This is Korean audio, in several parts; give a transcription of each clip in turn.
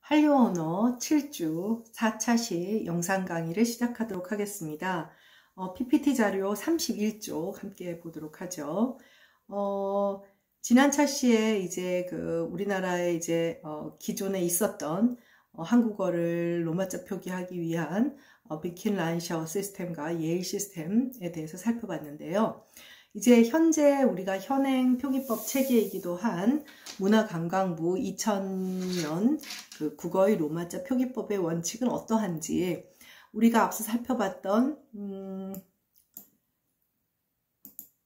한류 언어 7주 4차 시 영상 강의를 시작하도록 하겠습니다. PPT 자료 31쪽 함께 보도록 하죠. 지난 차시에 이제 우리나라에 이제 기존에 있었던 한국어를 로마자 표기하기 위한 비킨 라인샤워 시스템과 예일 시스템에 대해서 살펴봤는데요. 이제 현재 우리가 현행 표기법 체계이기도 한 문화관광부 2000년 국어의 로마자 표기법의 원칙은 어떠한지 우리가 앞서 살펴봤던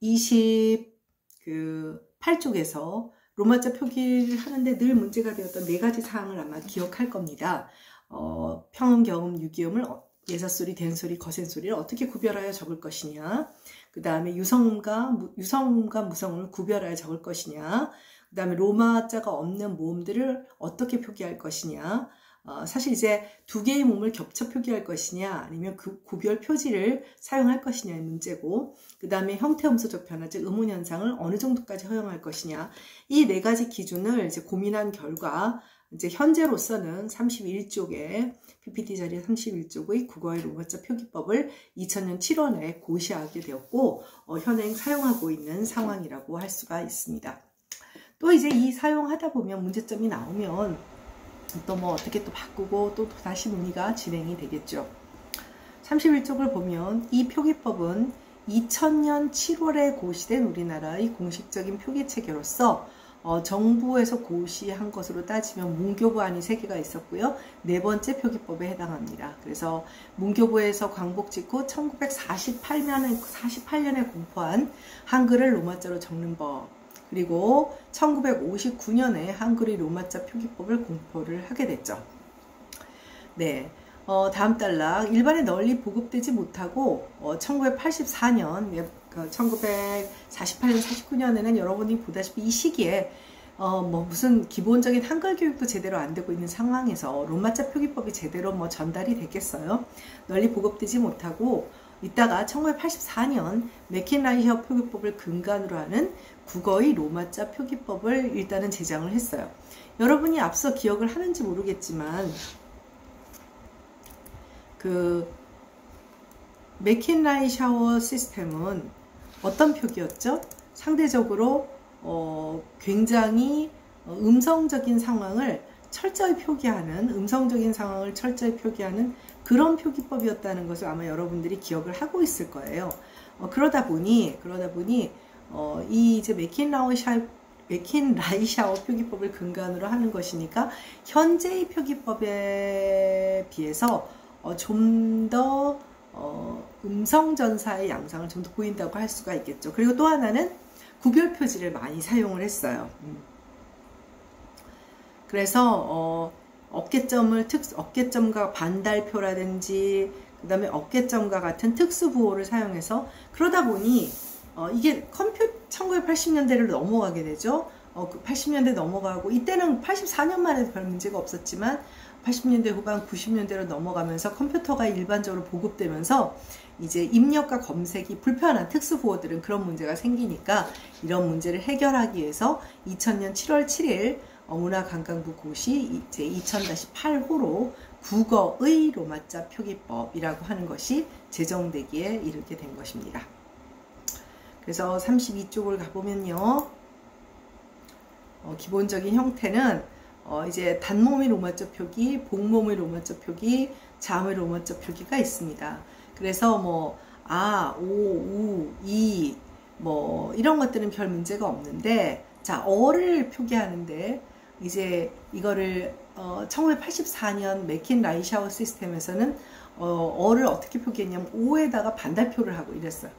28쪽에서 로마자 표기를 하는데 늘 문제가 되었던 4가지 사항을 아마 기억할 겁니다. 평음, 경음, 유기음을 예사소리, 된소리, 거센소리를 어떻게 구별하여 적을 것이냐, 그 다음에 유성음과 무성음을 구별하여 적을 것이냐, 그 다음에 로마자가 없는 모음들을 어떻게 표기할 것이냐, 사실 이제 2개의 모음을 겹쳐 표기할 것이냐 아니면 그 구별 표지를 사용할 것이냐의 문제고, 그 다음에 형태음소적 변화, 즉 음운현상을 어느 정도까지 허용할 것이냐, 이 4가지 기준을 이제 고민한 결과 이제 현재로서는 31쪽에 PPT 자리 31쪽의 국어의 로마자 표기법을 2000년 7월에 고시하게 되었고 현행 사용하고 있는 상황이라고 할 수가 있습니다. 또 이제 이 사용하다 보면 문제점이 나오면 또 뭐 어떻게 또 바꾸고 또 다시 논의가 진행이 되겠죠. 31쪽을 보면 이 표기법은 2000년 7월에 고시된 우리나라의 공식적인 표기체계로서 정부에서 고시한 것으로 따지면 문교부안이 3개가 있었고요. 4번째 표기법에 해당합니다. 그래서 문교부에서 광복 직후 1948년에 공포한 한글을 로마자로 적는 법, 그리고 1959년에 한글의 로마자 표기법을 공포를 하게 됐죠. 네. 다음 단락, 일반에 널리 보급되지 못하고 1984년 1948년, 49년에는 여러분이 보다시피 이 시기에 무슨 기본적인 한글 교육도 제대로 안 되고 있는 상황에서 로마자 표기법이 제대로 전달이 됐겠어요. 널리 보급되지 못하고 있다가 1984년 맥킨라이샤워 표기법을 근간으로 하는 국어의 로마자 표기법을 일단은 제정을 했어요. 여러분이 앞서 기억을 하는지 모르겠지만 맥킨라이샤워 시스템은 어떤 표기였죠? 상대적으로 굉장히 음성적인 상황을 철저히 표기하는, 그런 표기법이었다는 것을 아마 여러분들이 기억을 하고 있을 거예요. 그러다 보니 이 이제 맥킨라이샤워 표기법을 근간으로 하는 것이니까 현재의 표기법에 비해서 좀 더 음성전사의 양상을 좀 더 보인다고 할 수가 있겠죠. 그리고 또 하나는 구별 표지를 많이 사용을 했어요. 그래서 어깨점과 반달표라든지 그 다음에 어깨점과 같은 특수부호를 사용해서, 그러다 보니 이게 1980년대를 넘어가게 되죠. 80년대 넘어가고, 이때는 84년만 해도 별 문제가 없었지만 80년대 후반 90년대로 넘어가면서 컴퓨터가 일반적으로 보급되면서 이제 입력과 검색이 불편한 특수부호들은 그런 문제가 생기니까 이런 문제를 해결하기 위해서 2000년 7월 7일 문화관광부 고시 이제 2000-8호로 국어의 로마자 표기법이라고 하는 것이 제정되기에 이르게 된 것입니다. 그래서 32쪽을 가보면요. 기본적인 형태는 이제 단모음의 로마자 표기, 복모음의 로마자 표기, 자음의 로마자 표기가 있습니다. 그래서 아, 오, 우, 이 이런 것들은 별 문제가 없는데, 자, 어를 표기하는데 이제 이거를 1984년 맥킨라이샤워 시스템에서는 어를 어떻게 표기했냐면 오에다가 반달표를 하고 이랬어요.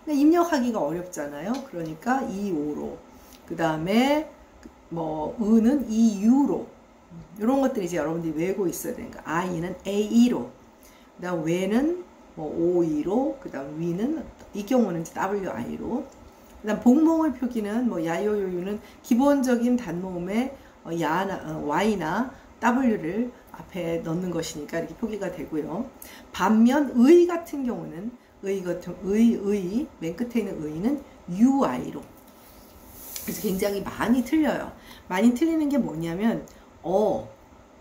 입력하기가 어렵잖아요. 그러니까 이 오로, 그 다음에 의는 이유로, 이런 것들이 이제 여러분들이 외우고 있어야 되니까, 아이는 AE로, 그 다음 외는 OE로, 그 다음 위는 이 경우는 WI로, 그 다음 복모음의 표기는 야요요유는 기본적인 단모음의 Y나 W를 앞에 넣는 것이니까 이렇게 표기가 되고요. 반면 의 같은 경우는 맨 끝에 있는 의는 UI로. 그래서 굉장히 많이 틀려요. 많이 틀리는 게 뭐냐면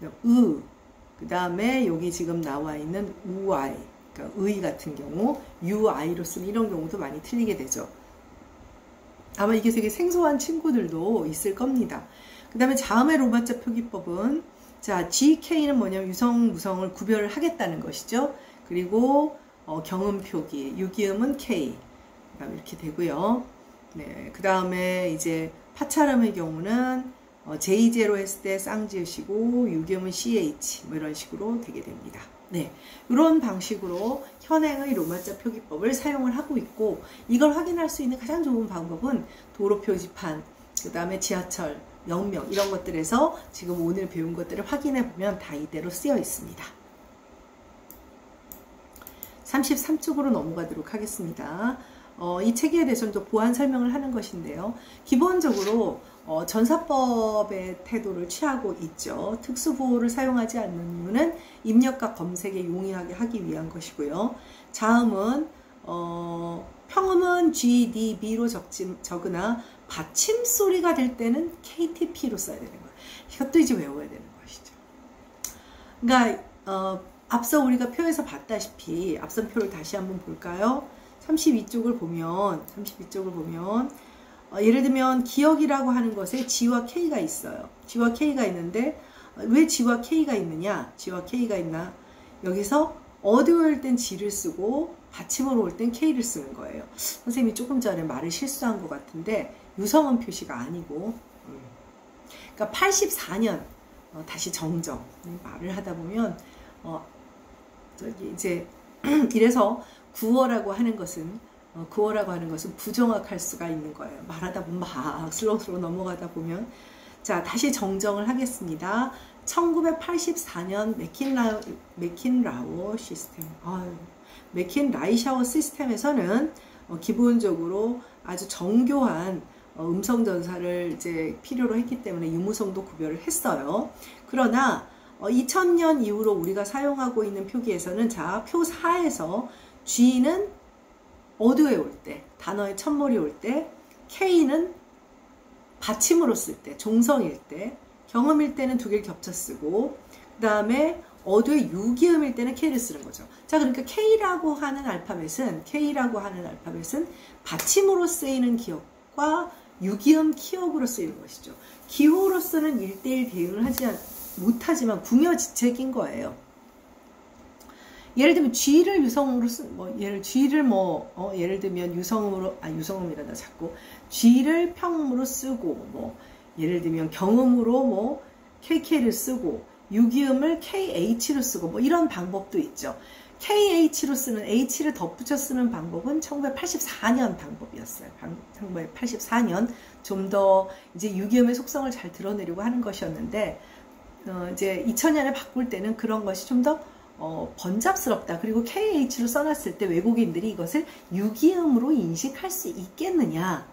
그 다음에 여기 지금 나와 있는 우아이, 그러니까 의 같은 경우 유아이로 쓰는 이런 경우도 많이 틀리게 되죠. 아마 이게 되게 생소한 친구들도 있을 겁니다. 그 다음에 다음에 로마자 표기법은 자 GK는 뭐냐면 유성 무성을 구별을 하겠다는 것이죠. 그리고 경음 표기 유기음은 K 이렇게 되고요. 네, 그 다음에 이제 파차름의 경우는 J0 했을 때 쌍지으시고 유기음은 CH 뭐 이런 식으로 되게 됩니다. 네, 이런 방식으로 현행의 로마자 표기법을 사용을 하고 있고 이걸 확인할 수 있는 가장 좋은 방법은 도로 표지판, 그 다음에 지하철, 역명 이런 것들에서 지금 오늘 배운 것들을 확인해 보면 다 이대로 쓰여 있습니다. 33쪽으로 넘어가도록 하겠습니다. 이 체계에 대해서는 또 보완 설명을 하는 것인데요. 기본적으로 전사법의 태도를 취하고 있죠. 특수보호를 사용하지 않는 이유는 입력과 검색에 용이하게 하기 위한 것이고요. 자음은 평음은 G, D, B로 적으나 받침 소리가 될 때는 KTP로 써야 되는 거예요. 이것도 이제 외워야 되는 것이죠. 그러니까 앞서 우리가 표에서 봤다시피 앞선 표를 다시 한번 볼까요? 32쪽을 보면 예를 들면 기억이라고 하는 것에 G와 K가 있어요. G와 K가 있는데 왜 G와 K가 있느냐? G와 K가 있나? 여기서 어디로 올 땐 G를 쓰고 받침으로 올 땐 K를 쓰는 거예요. 선생님이 조금 전에 말을 실수한 것 같은데 유성음 표시가 아니고 그러니까 84년 다시 정정 말을 하다 보면 이제 이래서 구어라고 하는 것은 부정확할 수가 있는 거예요. 말하다 보면 막 슬로우 넘어가다 보면 자 다시 정정을 하겠습니다. 1984년 맥킨라워 시스템 맥킨라이샤워 시스템에서는 기본적으로 아주 정교한 음성 전사를 이제 필요로 했기 때문에 유무성도 구별을 했어요. 그러나 2000년 이후로 우리가 사용하고 있는 표기에서는 자 표 4에서 G는 어두에 올 때, 단어의 첫머리 올 때, K는 받침으로 쓸 때, 종성일 때, 경음일 때는 두 개를 겹쳐 쓰고, 그 다음에 어두의 유기음일 때는 K를 쓰는 거죠. 자, 그러니까 K라고 하는 알파벳은 받침으로 쓰이는 기억과 유기음 키역으로 쓰이는 것이죠. 기호로서는 1:1 대응을 하지 못하지만 궁여지책인 거예요. 예를 들면 G를 유성음으로 예를 들면 유성음이라다 자꾸 G를 평음으로 쓰고 예를 들면 경음으로 KK를 쓰고 유기음을 KH로 쓰고 이런 방법도 있죠. KH로 쓰는 H를 덧붙여 쓰는 방법은 1984년 방법이었어요. 1984년 좀 더 이제 유기음의 속성을 잘 드러내려고 하는 것이었는데 이제 2000년에 바꿀 때는 그런 것이 좀 더 번잡스럽다. 그리고 KH로 써놨을 때 외국인들이 이것을 유기음으로 인식할 수 있겠느냐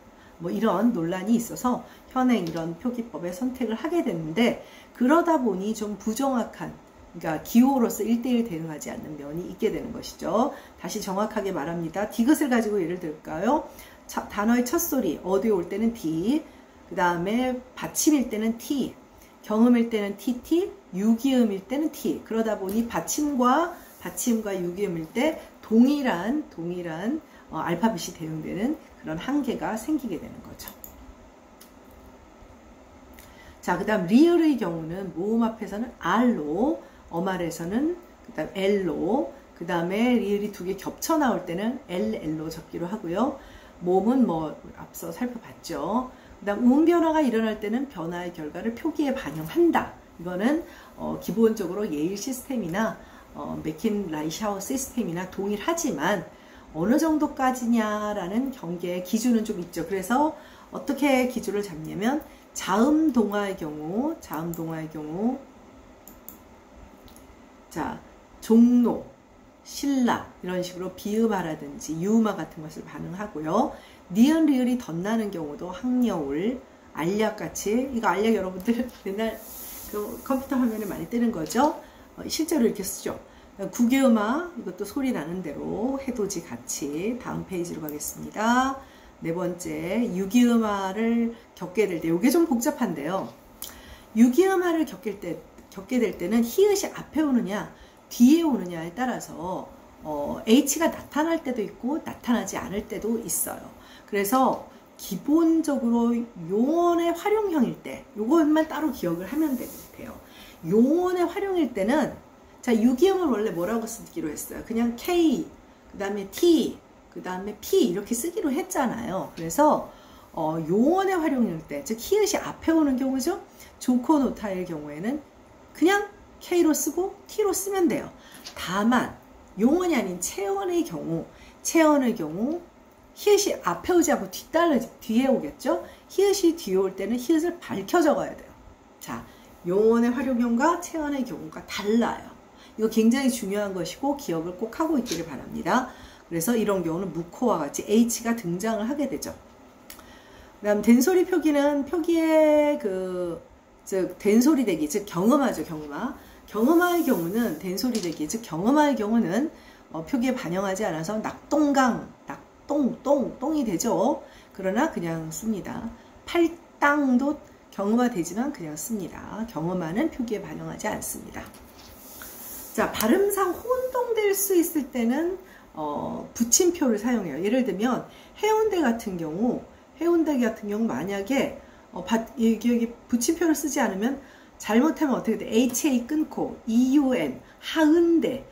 이런 논란이 있어서 현행 이런 표기법의 선택을 하게 됐는데 그러다 보니 좀 부정확한 그러니까 기호로서 1:1 대응하지 않는 면이 있게 되는 것이죠. 다시 정확하게 말합니다. 디귿을 가지고 예를 들까요? 단어의 첫 소리 어디에 올 때는 D, 그 다음에 받침일 때는 T, 경음일 때는 TT, 유기음일 때는 T. 그러다 보니 받침과 유기음일 때 동일한 알파벳이 대응되는 그런 한계가 생기게 되는 거죠. 자, 그 다음 리을의 경우는 모음 앞에서는 R로, 어말에서는 그 다음 L로, 그 다음에 리을이 두 개 겹쳐 나올 때는 LL로 적기로 하고요. 모음은 앞서 살펴봤죠. 그 다음 음 변화가 일어날 때는 변화의 결과를 표기에 반영한다. 이거는 기본적으로 예일 시스템이나 맥킨라이샤워 시스템이나 동일하지만 어느 정도까지냐라는 경계의 기준은 좀 있죠. 그래서 어떻게 기준을 잡냐면 자음 동화의 경우 자 종로, 신라 이런 식으로 비음화라든지 유음화 같은 것을 반응하고요. 니은 리을이 덧나는 경우도 학여울, 알약같이 이거 알약 여러분들 맨날 그 컴퓨터 화면에 많이 뜨는 거죠. 실제로 이렇게 쓰죠. 구개음화 이것도 소리 나는 대로 해돋이 같이 다음 페이지로 가겠습니다. 네 번째 유기음화를 겪게 될 때 이게 좀 복잡한데요. 유기음화를 겪을 때 겪게 될 때는 히읗이 앞에 오느냐 뒤에 오느냐에 따라서 H가 나타날 때도 있고 나타나지 않을 때도 있어요. 그래서 기본적으로 용언의 활용형일 때 요것만 따로 기억을 하면 돼요. 용언의 활용일 때는 자, 유기음을 원래 뭐라고 쓰기로 했어요? 그냥 K, 그 다음에 T, 그 다음에 P 이렇게 쓰기로 했잖아요. 그래서 용언의 활용일 때, 즉 히읗이 앞에 오는 경우죠. 조코 노타의 경우에는 그냥 K로 쓰고 T로 쓰면 돼요. 다만 용언이 아닌 체언의 경우 히읗이 앞에 오지 않고 뒤에 오겠죠. 히읗이 뒤에 올 때는 히읗을 밝혀 적어야 돼요. 자, 용언의 활용형과 체언의 경우가 달라요. 이거 굉장히 중요한 것이고 기억을 꼭 하고 있기를 바랍니다. 그래서 이런 경우는 무코와 같이 H가 등장을 하게 되죠. 그 다음 된소리 표기는 표기의 즉 된소리 대기, 즉 경음하죠. 경음화의 경우는 된소리 대기, 즉 경음화의 경우는 표기에 반영하지 않아서 똥이 되죠. 그러나 그냥 씁니다. 팔당도 경음화 되지만 그냥 씁니다. 경음화는 표기에 반영하지 않습니다. 자, 발음상 혼동될 수 있을 때는 붙임표를 사용해요. 예를 들면 해운대 같은 경우 만약에 여기 붙임표를 쓰지 않으면 잘못하면 어떻게 돼? HA 끊고 EUN 하은대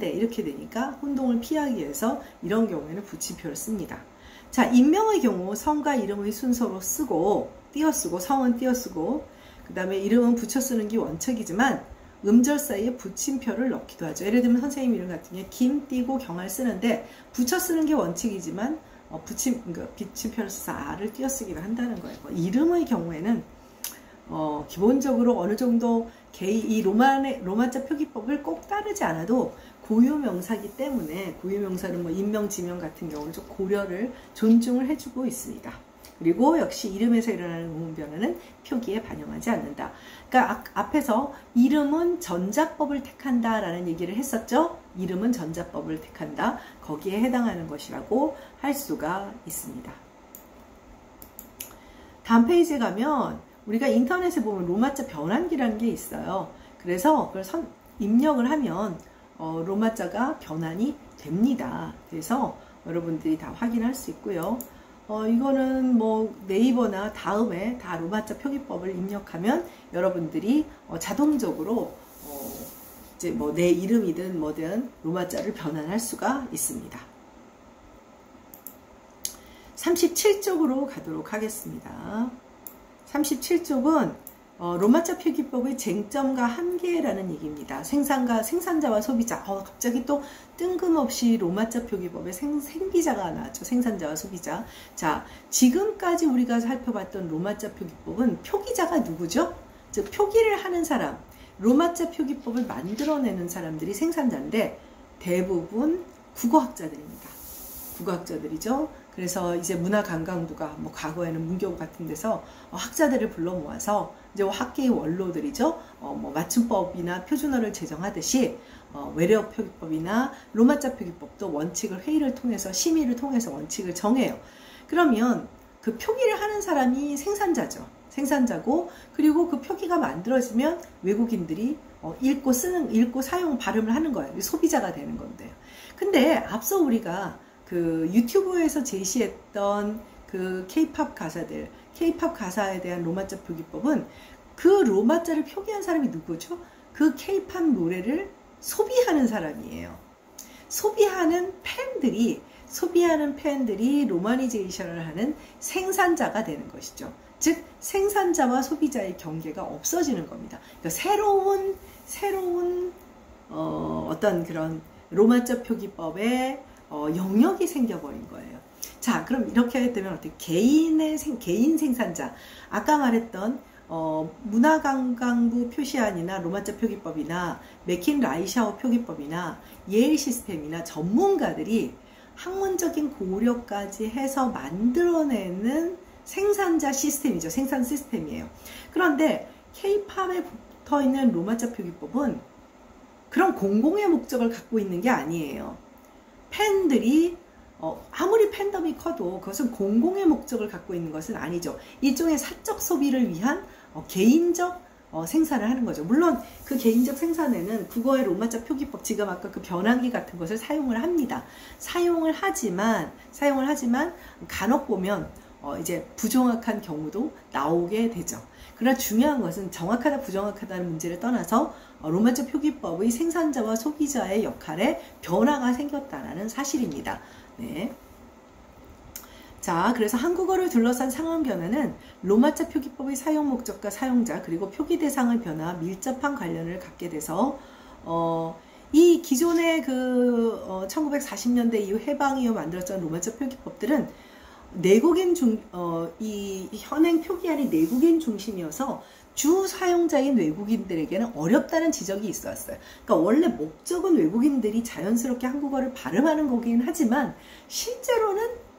이렇게 되니까 혼동을 피하기 위해서 이런 경우에는 붙임표를 씁니다. 자, 인명의 경우 성과 이름의 순서로 쓰고 띄어쓰고 성은 띄어쓰고 그 다음에 이름은 붙여 쓰는 게 원칙이지만 음절 사이에 붙임표를 넣기도 하죠. 예를 들면 선생님 이름 같은 경우에 김 띄고 경을 쓰는데 붙여 쓰는 게 원칙이지만 붙임표를 써서 아를 띄어쓰기도 한다는 거예요. 이름의 경우에는 기본적으로 어느 정도 이 로마자 표기법을 꼭 따르지 않아도 고유명사기 때문에 고유명사는 뭐 인명, 지명 같은 경우는 좀 고려를 존중을 해주고 있습니다. 그리고 역시 이름에서 일어나는 음운 변화는 표기에 반영하지 않는다. 그러니까 앞에서 이름은 전자법을 택한다 라는 얘기를 했었죠. 이름은 전자법을 택한다. 거기에 해당하는 것이라고 할 수가 있습니다. 다음 페이지에 가면 우리가 인터넷에 보면 로마자 변환기라는 게 있어요. 그래서 그걸 입력을 하면 로마자가 변환이 됩니다. 그래서 여러분들이 다 확인할 수 있고요. 이거는 뭐 네이버나 다음에 다 로마자 표기법을 입력하면 여러분들이 자동적으로 이제 뭐 내 이름이든 뭐든 로마자를 변환할 수가 있습니다. 37쪽으로 가도록 하겠습니다. 37쪽은 로마자 표기법의 쟁점과 한계라는 얘기입니다. 생산자와 소비자. 갑자기 또 뜬금없이 로마자 표기법에 생비자가 나왔죠. 생산자와 소비자. 자, 지금까지 우리가 살펴봤던 로마자 표기법은 표기자가 누구죠? 즉 표기를 하는 사람, 로마자 표기법을 만들어내는 사람들이 생산자인데 대부분 국어학자들입니다. 국어학자들이죠. 그래서 이제 문화관광부가 뭐 과거에는 문교부 같은 데서 학자들을 불러 모아서 이제 학계의 원로들이죠. 뭐 맞춤법이나 표준어를 제정하듯이 외래어 표기법이나 로마자 표기법도 원칙을 회의를 통해서 심의를 통해서 원칙을 정해요. 그러면 그 표기를 하는 사람이 생산자죠. 생산자고 그리고 그 표기가 만들어지면 외국인들이 읽고 사용 발음을 하는 거예요. 소비자가 되는 건데요. 근데 앞서 우리가 그 유튜브에서 제시했던 그 K-팝 가사에 대한 로마자 표기법은 그 로마자를 표기한 사람이 누구죠? 그 K-팝 노래를 소비하는 사람이에요. 소비하는 팬들이 로마니제이션을 하는 생산자가 되는 것이죠. 즉 생산자와 소비자의 경계가 없어지는 겁니다. 그러니까 새로운 어떤 그런 로마자 표기법의 영역이 생겨버린 거예요. 자, 그럼 이렇게 되면 어떻게 개인 생산자, 아까 말했던 문화관광부 표시안이나 로마자 표기법이나 맥킨라이샤워 표기법이나 예일 시스템이나 전문가들이 학문적인 고려까지 해서 만들어내는 생산자 시스템이죠. 생산 시스템이에요. 그런데 K-팝에 붙어있는 로마자 표기법은 그런 공공의 목적을 갖고 있는 게 아니에요. 팬들이 아무리 팬덤이 커도 그것은 공공의 목적을 갖고 있는 것은 아니죠. 일종의 사적 소비를 위한 개인적 생산을 하는 거죠. 물론 그 개인적 생산에는 국어의 로마자 표기법, 지금 아까 그 변환기 같은 것을 사용을 합니다. 사용을 하지만 간혹 보면 이제 부정확한 경우도 나오게 되죠. 그러나 중요한 것은 정확하다 부정확하다는 문제를 떠나서 로마자 표기법의 생산자와 소비자의 역할에 변화가 생겼다는 사실입니다. 네. 자, 그래서 한국어를 둘러싼 상황 변화는 로마자 표기법의 사용 목적과 사용자 그리고 표기 대상의 변화와 밀접한 관련을 갖게 돼서 이 기존의 그 1940년대 이후 해방 이후 만들어진 로마자 표기법들은 이 현행 표기안이 내국인 중심이어서 주 사용자인 외국인들에게는 어렵다는 지적이 있었어요. 그러니까 원래 목적은 외국인들이 자연스럽게 한국어를 발음하는 거긴 하지만 실제로는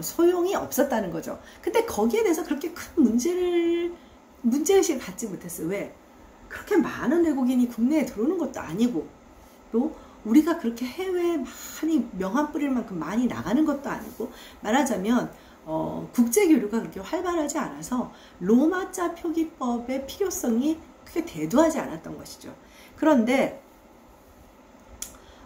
소용이 없었다는 거죠. 근데 거기에 대해서 그렇게 큰 문제의식을 갖지 못했어요. 왜? 그렇게 많은 외국인이 국내에 들어오는 것도 아니고, 또 우리가 그렇게 해외에 많이 명함 뿌릴 만큼 많이 나가는 것도 아니고, 말하자면 국제 교류가 그렇게 활발하지 않아서 로마자 표기법의 필요성이 크게 대두하지 않았던 것이죠. 그런데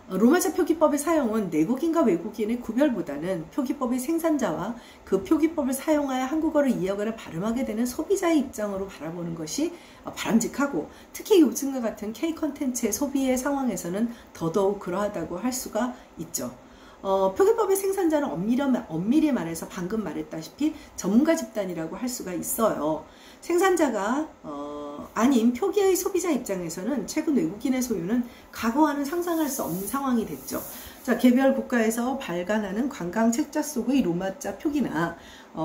로마자 표기법의 사용은 내국인과 외국인의 구별보다는 표기법의 생산자와 그 표기법을 사용하여 한국어를 이해하거나 발음하게 되는 소비자의 입장으로 바라보는 것이 바람직하고, 특히 요즘과 같은 K 콘텐츠의 소비의 상황에서는 더더욱 그러하다고 할 수가 있죠. 표기법의 생산자는 엄밀히 말해서 방금 말했다시피 전문가 집단이라고 할 수가 있어요. 생산자가 아닌 표기의 소비자 입장에서는 최근 외국인의 소유는 과거와는 상상할 수 없는 상황이 됐죠. 자, 개별 국가에서 발간하는 관광 책자 속의 로마자 표기나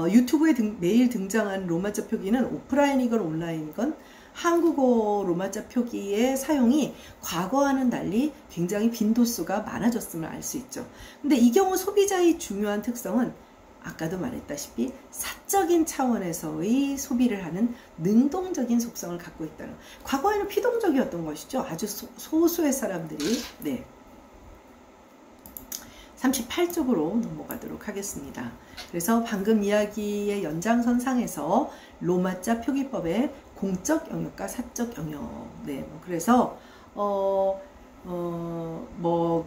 유튜브에 매일 등장하는 로마자 표기는 오프라인이건 온라인이건 한국어 로마자 표기의 사용이 과거와는 달리 굉장히 빈도수가 많아졌음을 알 수 있죠. 근데 이 경우 소비자의 중요한 특성은 아까도 말했다시피 사적인 차원에서의 소비를 하는 능동적인 속성을 갖고 있다는, 과거에는 피동적이었던 것이죠. 아주 소수의 사람들이. 네. 38쪽으로 넘어가도록 하겠습니다. 그래서 방금 이야기의 연장선상에서 로마자 표기법의 공적 영역과 사적 영역. 네. 그래서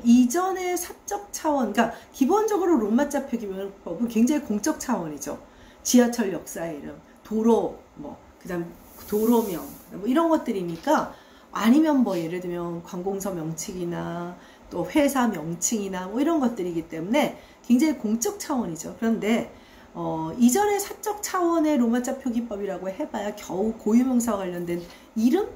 이전의 사적 차원, 그러니까 기본적으로 로마자 표기법은 굉장히 공적 차원이죠. 지하철 역사의 이름, 도로, 그다음 도로명, 이런 것들이니까, 아니면 예를 들면 관공서 명칭이나 또 회사 명칭이나 이런 것들이기 때문에 굉장히 공적 차원이죠. 그런데 이전의 사적 차원의 로마자 표기법이라고 해봐야 겨우 고유명사와 관련된 이름?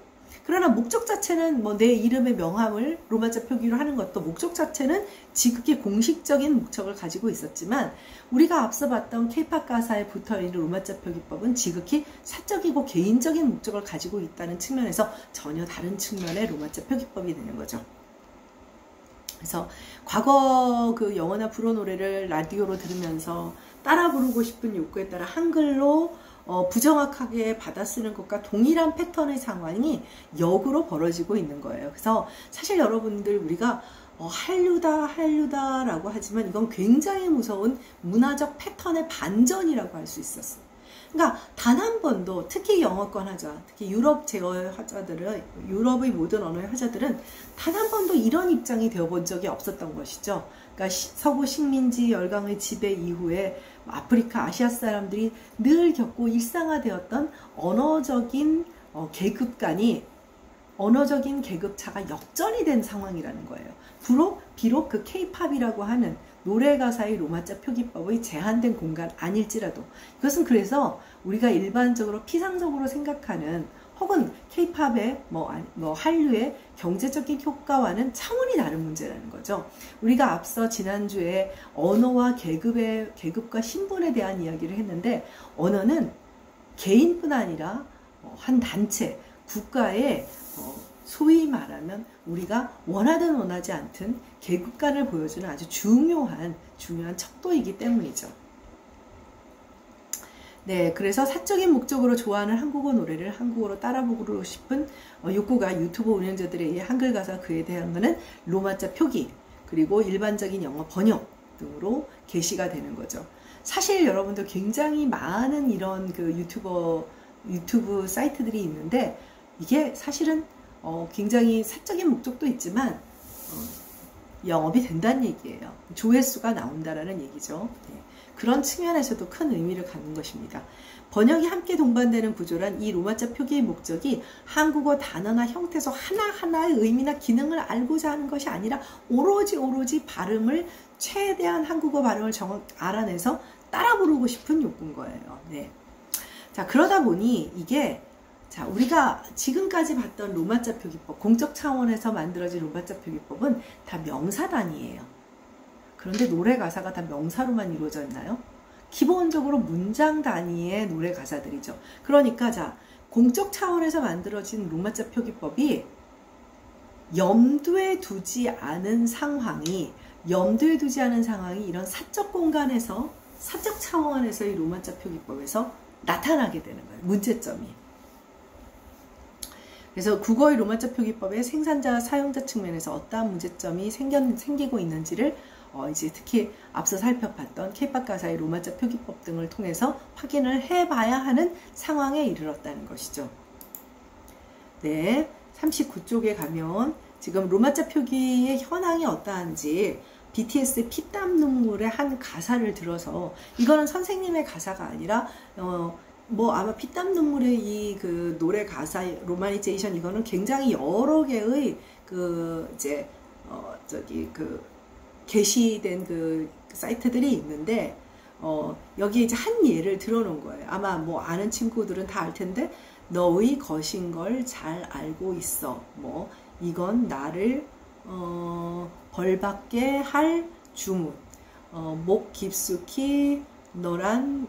그러나 목적 자체는 내 이름의 명함을 로마자 표기로 하는 것도 목적 자체는 지극히 공식적인 목적을 가지고 있었지만, 우리가 앞서 봤던 K-팝 가사에 붙어있는 로마자 표기법은 지극히 사적이고 개인적인 목적을 가지고 있다는 측면에서 전혀 다른 측면의 로마자 표기법이 되는 거죠. 그래서 과거 그 영어나 불어 노래를 라디오로 들으면서 따라 부르고 싶은 욕구에 따라 한글로 부정확하게 받아쓰는 것과 동일한 패턴의 상황이 역으로 벌어지고 있는 거예요. 그래서 사실 여러분들, 우리가 한류다라고 하지만 이건 굉장히 무서운 문화적 패턴의 반전이라고 할 수 있었어요. 그러니까 단 한 번도, 특히 영어권 하자, 특히 유럽 제어의 화자들은, 유럽의 모든 언어의 화자들은 단 한 번도 이런 입장이 되어본 적이 없었던 것이죠. 그러니까 서구 식민지 열강의 지배 이후에 아프리카, 아시아 사람들이 늘 겪고 일상화되었던 언어적인 언어적인 계급차가 역전이 된 상황이라는 거예요. 비록 그 K-팝이라고 하는 노래 가사의 로마자 표기법의 제한된 공간 아닐지라도, 이것은 그래서 우리가 일반적으로 피상적으로 생각하는, 혹은 K-팝의 한류의 경제적인 효과와는 차원이 다른 문제라는 거죠. 우리가 앞서 지난주에 언어와 계급과 신분에 대한 이야기를 했는데, 언어는 개인뿐 아니라 한 단체, 국가의 소위 말하면 우리가 원하든 원하지 않든 계급관을 보여주는 아주 중요한 척도이기 때문이죠. 네, 그래서 사적인 목적으로 좋아하는 한국어 노래를 한국어로 따라 부르고 싶은 욕구가 유튜브 운영자들에 의해 한글 가사 그에 대한 거는 로마자 표기, 그리고 일반적인 영어 번역 등으로 게시가 되는 거죠. 사실 여러분들 굉장히 많은 이런 그 유튜버 유튜브 사이트들이 있는데 이게 사실은 굉장히 사적인 목적도 있지만 영업이 된다는 얘기예요. 조회수가 나온다라는 얘기죠. 네. 그런 측면에서도 큰 의미를 갖는 것입니다. 번역이 함께 동반되는 구조란 이 로마자 표기의 목적이 한국어 단어나 형태소 하나하나의 의미나 기능을 알고자 하는 것이 아니라 오로지 발음을 최대한 한국어 발음을 정확히 알아내서 따라 부르고 싶은 욕구인 거예요. 네. 자, 그러다 보니 이게 자, 우리가 지금까지 봤던 로마자 표기법, 공적 차원에서 만들어진 로마자 표기법은 다 명사 단위예요. 그런데 노래 가사가 다 명사로만 이루어져 있나요? 기본적으로 문장 단위의 노래 가사들이죠. 그러니까 자, 공적 차원에서 만들어진 로마자 표기법이 염두에 두지 않은 상황이 이런 사적 공간에서, 사적 차원에서 이 로마자 표기법에서 나타나게 되는 거예요. 문제점이. 그래서 국어의 로마자 표기법의 생산자, 사용자 측면에서 어떠한 문제점이 생기고 있는지를 이제 특히 앞서 살펴봤던 케이팝 가사의 로마자 표기법 등을 통해서 확인을 해봐야 하는 상황에 이르렀다는 것이죠. 네, 39쪽에 가면 지금 로마자 표기의 현황이 어떠한지 BTS의 피땀 눈물의 한 가사를 들어서 이거는 선생님의 가사가 아니라 아마 피땀 눈물의 이 그 노래 가사 로마니제이션 이거는 굉장히 여러 개의 게시된 그 사이트들이 있는데 여기에 이제 한 예를 들어놓은 거예요. 아마 뭐 아는 친구들은 다 알 텐데 너의 것인 걸 잘 알고 있어. 이건 나를 벌받게 할 주문. 목 깊숙이 너란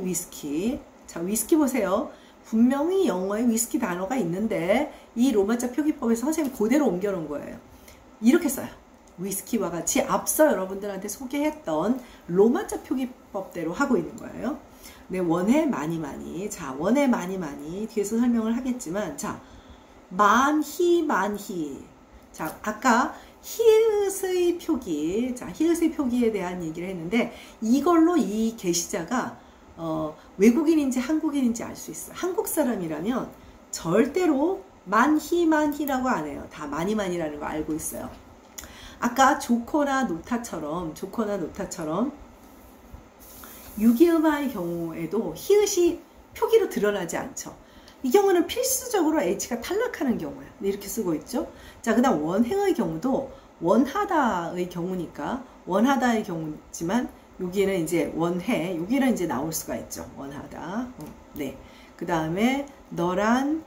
위스키. 자, 위스키 보세요. 분명히 영어에 위스키 단어가 있는데 이 로마자 표기법에서 선생님이 그대로 옮겨놓은 거예요. 이렇게 써요. 위스키와 같이 앞서 여러분들한테 소개했던 로마자 표기법대로 하고 있는 거예요. 네, 원해 많이. 자, 원해 많이 뒤에서 설명을 하겠지만, 자, 만히. 자, 아까 히읗의 표기, 자, 히읗의 표기에 대한 얘기를 했는데 이걸로 이 게시자가 외국인인지 한국인인지 알 수 있어요. 한국 사람이라면 절대로 만히라고 안 해요. 다 많이라는 거 알고 있어요. 아까 조커나 노타처럼 유기음화의 경우에도 히읗이 표기로 드러나지 않죠. 이 경우는 필수적으로 H가 탈락하는 경우예요. 이렇게 쓰고 있죠. 자, 그 다음 원행의 경우도 원하다의 경우니까 원하다의 경우지만 여기에는 이제 원해, 여기는 이제 나올 수가 있죠. 원하다. 네. 그 다음에 너란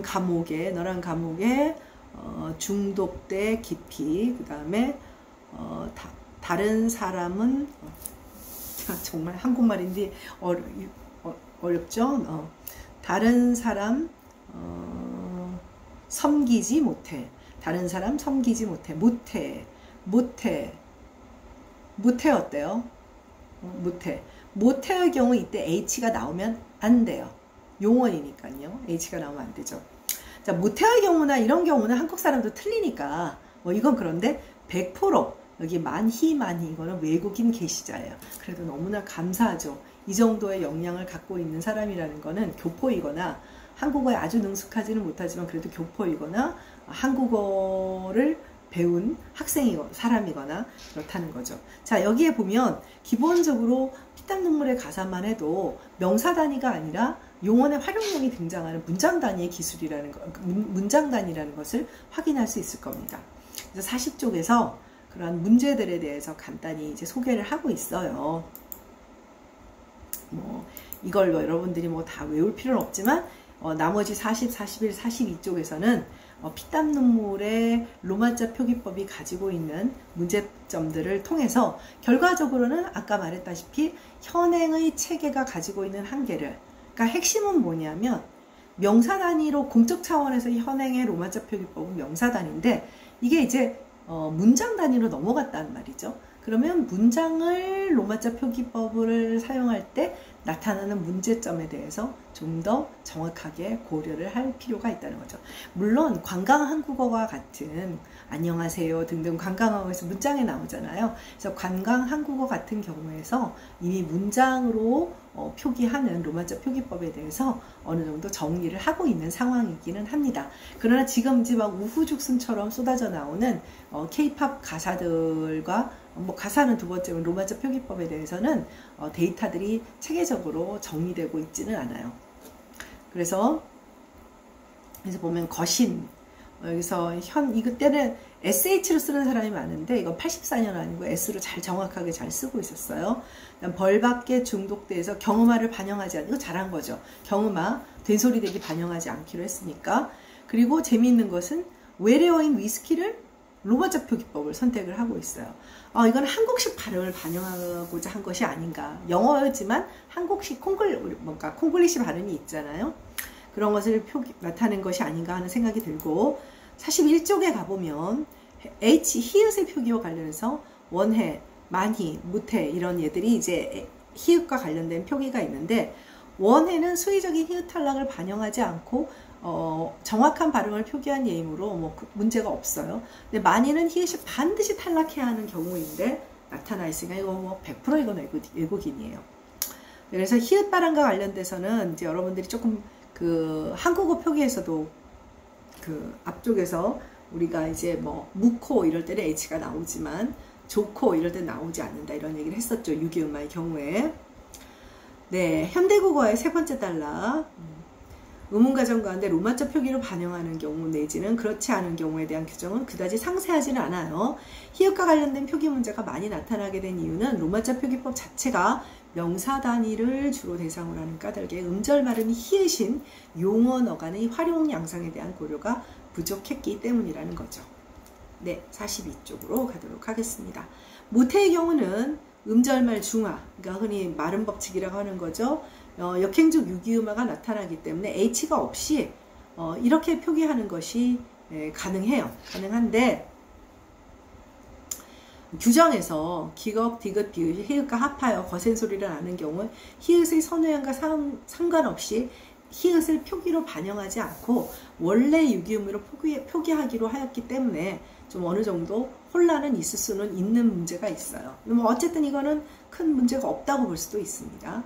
감옥에 중독돼 깊이. 그 다음에 다른 사람은 정말 한국말인데 어렵죠? 다른 사람 섬기지 못해. 다른 사람 섬기지 못해. 못해 어때요? 못해의 경우 이때 H가 나오면 안 돼요. 용언이니까요. H가 나오면 안 되죠. 자, 못해의 경우나 이런 경우는 한국 사람도 틀리니까 이건 그런데 100% 여기 많이 이거는 외국인 게시자예요. 그래도 너무나 감사하죠. 이 정도의 역량을 갖고 있는 사람이라는 거는 교포이거나 한국어에 아주 능숙하지는 못하지만 그래도 교포이거나 한국어를 배운 사람이거나 그렇다는 거죠. 자, 여기에 보면 기본적으로 피땀 눈물의 가사만 해도 명사 단위가 아니라 용언의 활용량이 등장하는 문장 단위의 기술이라는 문장 단위라는 것을 확인할 수 있을 겁니다. 그래서 40쪽에서 그러한 문제들에 대해서 간단히 이제 소개를 하고 있어요. 이걸 여러분들이 다 외울 필요는 없지만 나머지 40, 41, 42쪽에서는 피땀 눈물의 로마자 표기법이 가지고 있는 문제점들을 통해서 결과적으로는 아까 말했다시피 현행의 체계가 가지고 있는 한계를, 그러니까 핵심은 뭐냐면 명사 단위로 공적 차원에서 이 현행의 로마자 표기법은 명사 단위인데 이게 이제 문장 단위로 넘어갔다는 말이죠. 그러면 문장을 로마자 표기법을 사용할 때 나타나는 문제점에 대해서 좀 더 정확하게 고려를 할 필요가 있다는 거죠. 물론 관광 한국어와 같은 안녕하세요 등등 관광어에서 문장에 나오잖아요. 그래서 관광 한국어 같은 경우에서 이미 문장으로 표기하는 로마자 표기법에 대해서 어느 정도 정리를 하고 있는 상황이기는 합니다. 그러나 지금 이제 막 우후죽순처럼 쏟아져 나오는 K-팝 가사들과 가사는 두 번째면 로마자 표기법에 대해서는 데이터들이 체계적으로 정리되고 있지는 않아요. 그래서 보면 거신, 여기서 이때는 SH로 쓰는 사람이 많은데 이건 84년 아니고 S로 정확하게 잘 쓰고 있었어요. 벌받게 중독돼서 경음화를 반영하지 않는, 이거 잘한 거죠. 경음화, 된소리되기 반영하지 않기로 했으니까. 그리고 재미있는 것은 외래어인 위스키를 로마자 표기법을 선택을 하고 있어요. 이건 한국식 발음을 반영하고자 한 것이 아닌가. 영어였지만 한국식 콩글리시 발음이 있잖아요. 그런 것을 나타낸 것이 아닌가 하는 생각이 들고, 41쪽에 가보면 히읗의 표기와 관련해서 원해, 많이, 무태 이런 얘들이 이제 히읗과 관련된 표기가 있는데, 원해는 수의적인 히읗 탈락을 반영하지 않고 정확한 발음을 표기한 예이므로 문제가 없어요. 근데 많이는 히읗이 반드시 탈락해야 하는 경우인데 나타나 있으니까 이거 100% 이건 왜곡이에요. 그래서 히읗 발음과 관련돼서는 이제 여러분들이 조금 한국어 표기에서도 앞쪽에서 우리가 이제 무코 이럴 때는 H가 나오지만 조코 이럴 때는 나오지 않는다 이런 얘기를 했었죠. 유기음마의 경우에. 네, 현대국어의 세 번째 단락. 의문가정 가운데 로마자 표기로 반영하는 경우 내지는 그렇지 않은 경우에 대한 규정은 그다지 상세하지는 않아요. 히읗과 관련된 표기 문제가 많이 나타나게 된 이유는 로마자 표기법 자체가 명사 단위를 주로 대상으로 하는 까닭에 음절 발음이 히읗인 용언어 간의 활용 양상에 대한 고려가 부족했기 때문이라는 거죠. 네, 42쪽으로 가도록 하겠습니다. 모태의 경우는 음절말 중화, 그러니까 흔히 말음 법칙이라고 하는 거죠. 역행적 유기음화가 나타나기 때문에 H가 없이 이렇게 표기하는 것이 가능해요. 가능한데 규정에서 기역, 디귿, 비읍, 히읗과 합하여 거센 소리를 나는 경우 히읗의 선호형과 상관없이 히읗을 표기로 반영하지 않고 원래 유기음으로 표기하기로 하였기 때문에 좀 어느 정도 혼란은 있을 수는 있는 문제가 있어요. 어쨌든 이거는 큰 문제가 없다고 볼 수도 있습니다.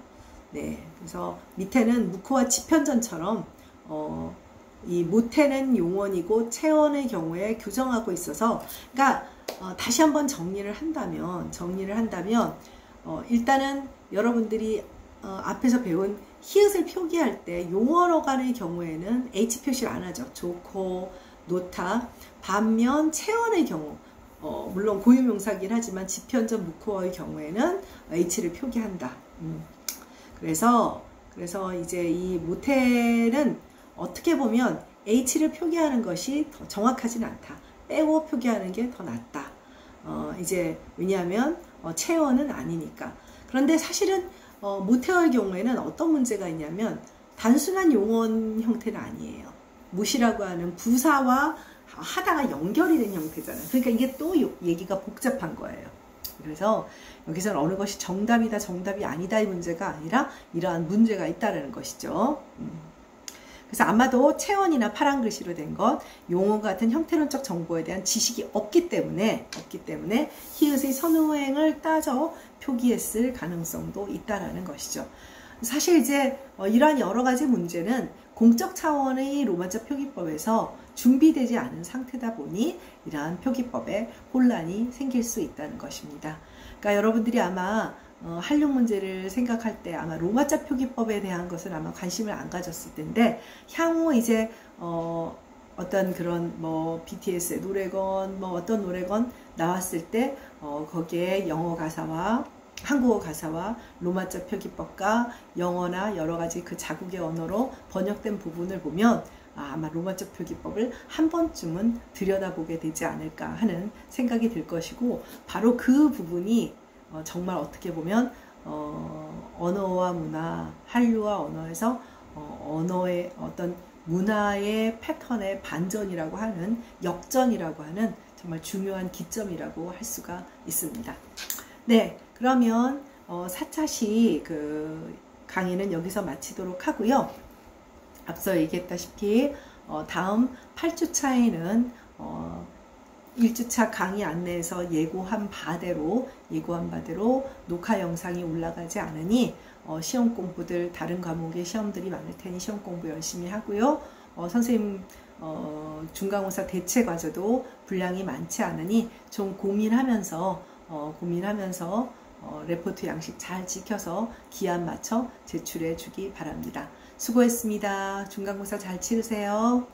네, 그래서 밑에는 무코와 지편전처럼 이 모태는 용언이고 체언의 경우에 규정하고 있어서, 그러니까 다시 한번 정리를 한다면 일단은 여러분들이 앞에서 배운 히읗을 표기할 때 용언어 간의 경우에는 H 표시를 안 하죠. 좋고 노타. 반면 체언의 경우 물론 고유명사긴 하지만 지편전 무코어의 경우에는 H를 표기한다. 그래서 이제 이 모태는 어떻게 보면 H를 표기하는 것이 더 정확하지는 않다. 빼고 표기하는 게 더 낫다. 이제 왜냐하면 체언은 아니니까. 그런데 사실은 모태어의 경우에는 어떤 문제가 있냐면 단순한 용언 형태는 아니에요. 무시라고 하는 부사와 하다가 연결이 된 형태잖아요. 그러니까 이게 또 얘기가 복잡한 거예요. 그래서 여기서는 어느 것이 정답이다 정답이 아니다의 문제가 아니라 이러한 문제가 있다는 것이죠. 그래서 아마도 체언이나 파란 글씨로 된 것, 용어 같은 형태론적 정보에 대한 지식이 없기 때문에 히읗의 선호행을 따져 표기했을 가능성도 있다라는 것이죠. 사실 이제 이러한 여러 가지 문제는 공적 차원의 로마자 표기법에서 준비되지 않은 상태다 보니 이러한 표기법에 혼란이 생길 수 있다는 것입니다. 그러니까 여러분들이 아마 활용 문제를 생각할 때 아마 로마자 표기법에 대한 것은 아마 관심을 안 가졌을 텐데, 향후 이제 어떤 그런 BTS의 노래건 어떤 노래건 나왔을 때 거기에 영어 가사와 한국어 가사와 로마자 표기법과 영어나 여러 가지 그 자국의 언어로 번역된 부분을 보면 아마 로마자 표기법을 한 번쯤은 들여다보게 되지 않을까 하는 생각이 들 것이고, 바로 그 부분이 정말 어떻게 보면 언어와 문화, 한류와 언어에서 언어의 어떤 문화의 패턴의 반전이라고 하는, 역전이라고 하는 정말 중요한 기점이라고 할 수가 있습니다. 네, 그러면 4차시 그 강의는 여기서 마치도록 하고요. 앞서 얘기했다시피 다음 8주차에는 1주차 강의 안내에서 예고한 바대로 녹화 영상이 올라가지 않으니 시험 공부들, 다른 과목의 시험들이 많을 테니 시험 공부 열심히 하고요. 선생님 중간고사 대체 과제도 분량이 많지 않으니 좀 고민하면서 레포트 양식 잘 지켜서 기한 맞춰 제출해 주기 바랍니다. 수고했습니다. 중간고사 잘 치르세요.